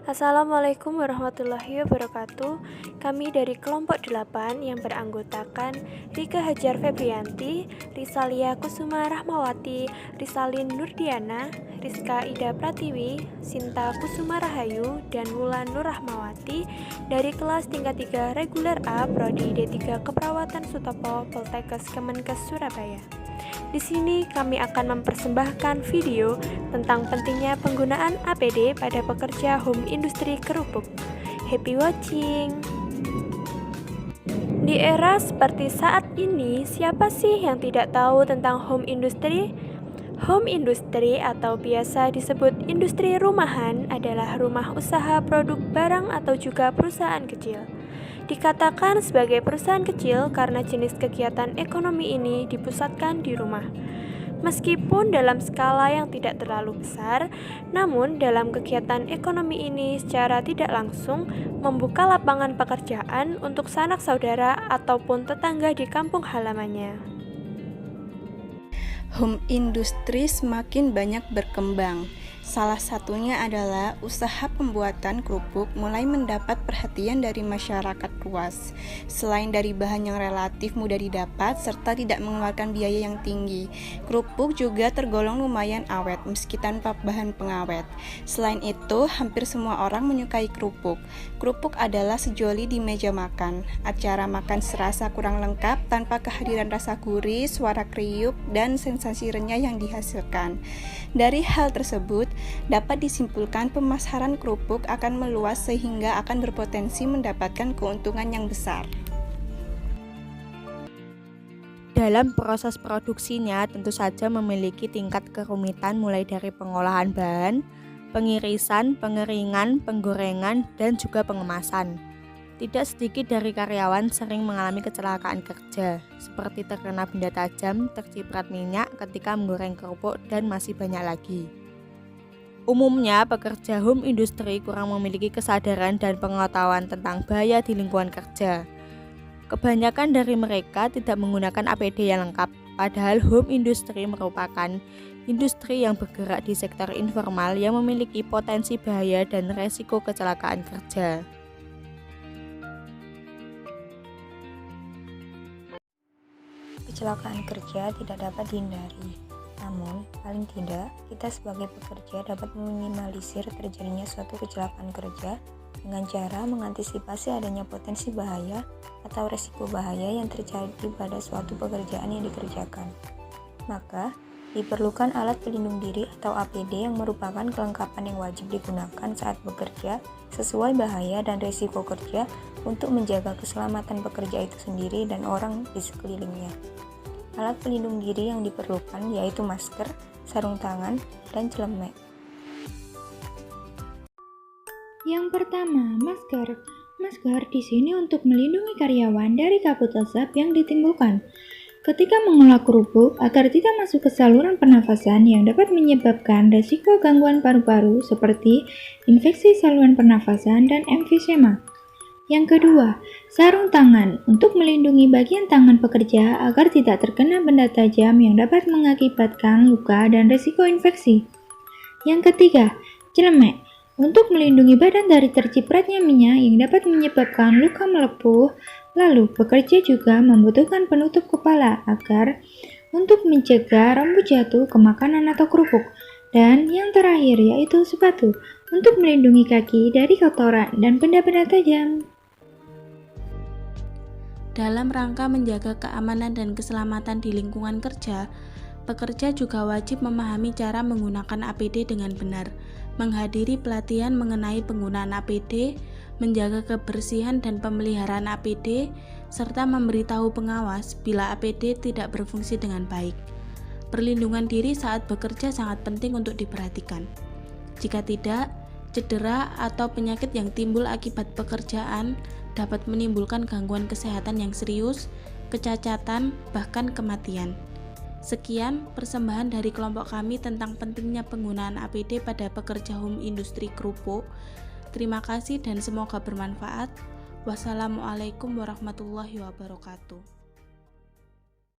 Assalamualaikum warahmatullahi wabarakatuh. Kami dari kelompok 8 yang beranggotakan Rika Hajar Febrianti, Risalia Kusuma Rahmawati, Risalin Nurdiana, Rizka Ida Pratiwi, Sinta Kusuma Rahayu, dan Wulan Nur Rahmawati dari kelas tingkat 3 reguler A Prodi D3 Keperawatan Sutopo Poltekkes Kemenkes Surabaya. Di sini kami akan mempersembahkan video tentang pentingnya penggunaan APD pada pekerja home industri kerupuk. Happy watching! Di era seperti saat ini, siapa sih yang tidak tahu tentang home industry? Home industry atau biasa disebut industri rumahan adalah rumah usaha produk barang atau juga perusahaan kecil. Dikatakan sebagai perusahaan kecil karena jenis kegiatan ekonomi ini dipusatkan di rumah. Meskipun dalam skala yang tidak terlalu besar, namun dalam kegiatan ekonomi ini secara tidak langsung membuka lapangan pekerjaan untuk sanak saudara ataupun tetangga di kampung halamannya. Home industry semakin banyak berkembang. Salah satunya adalah usaha pembuatan kerupuk mulai mendapat perhatian dari masyarakat luas. Selain dari bahan yang relatif mudah didapat serta tidak mengeluarkan biaya yang tinggi, kerupuk juga tergolong lumayan awet meski tanpa bahan pengawet. Selain itu, hampir semua orang menyukai kerupuk. Kerupuk adalah sejoli di meja makan. Acara makan serasa kurang lengkap tanpa kehadiran rasa gurih, suara kriuk, dan sensasi renyah yang dihasilkan. Dari hal tersebut, dapat disimpulkan pemasaran kerupuk akan meluas sehingga akan berpotensi mendapatkan keuntungan yang besar. Dalam proses produksinya tentu saja memiliki tingkat kerumitan mulai dari pengolahan bahan, pengirisan, pengeringan, penggorengan, dan juga pengemasan. Tidak sedikit dari karyawan sering mengalami kecelakaan kerja, seperti terkena benda tajam, terciprat minyak ketika menggoreng kerupuk, dan masih banyak lagi. Umumnya, pekerja home industry kurang memiliki kesadaran dan pengetahuan tentang bahaya di lingkungan kerja. Kebanyakan dari mereka tidak menggunakan APD yang lengkap, padahal home industry merupakan industri yang bergerak di sektor informal yang memiliki potensi bahaya dan resiko kecelakaan kerja. Kecelakaan kerja tidak dapat dihindari. Namun, paling tidak, kita sebagai pekerja dapat meminimalisir terjadinya suatu kecelakaan kerja dengan cara mengantisipasi adanya potensi bahaya atau resiko bahaya yang terjadi pada suatu pekerjaan yang dikerjakan. Maka, diperlukan alat pelindung diri atau APD yang merupakan kelengkapan yang wajib digunakan saat bekerja sesuai bahaya dan resiko kerja untuk menjaga keselamatan pekerja itu sendiri dan orang di sekelilingnya. Alat pelindung diri yang diperlukan yaitu masker, sarung tangan, dan celemek. Yang pertama, masker. Masker di sini untuk melindungi karyawan dari kabut asap yang ditimbulkan ketika mengolah kerupuk agar tidak masuk ke saluran pernafasan yang dapat menyebabkan resiko gangguan paru-paru seperti infeksi saluran pernafasan dan emfisema. Yang kedua, sarung tangan untuk melindungi bagian tangan pekerja agar tidak terkena benda tajam yang dapat mengakibatkan luka dan risiko infeksi. Yang ketiga, celemek untuk melindungi badan dari tercipratnya minyak yang dapat menyebabkan luka melepuh. Lalu, pekerja juga membutuhkan penutup kepala agar untuk mencegah rambut jatuh ke makanan atau kerupuk. Dan yang terakhir yaitu sepatu untuk melindungi kaki dari kotoran dan benda-benda tajam. Dalam rangka menjaga keamanan dan keselamatan di lingkungan kerja, pekerja juga wajib memahami cara menggunakan APD dengan benar, menghadiri pelatihan mengenai penggunaan APD, menjaga kebersihan dan pemeliharaan APD, serta memberitahu pengawas bila APD tidak berfungsi dengan baik. Perlindungan diri saat bekerja sangat penting untuk diperhatikan. Jika tidak, cedera atau penyakit yang timbul akibat pekerjaan dapat menimbulkan gangguan kesehatan yang serius, kecacatan, bahkan kematian. Sekian persembahan dari kelompok kami tentang pentingnya penggunaan APD pada pekerja home industri kerupuk. Terima kasih dan semoga bermanfaat. Wassalamualaikum warahmatullahi wabarakatuh.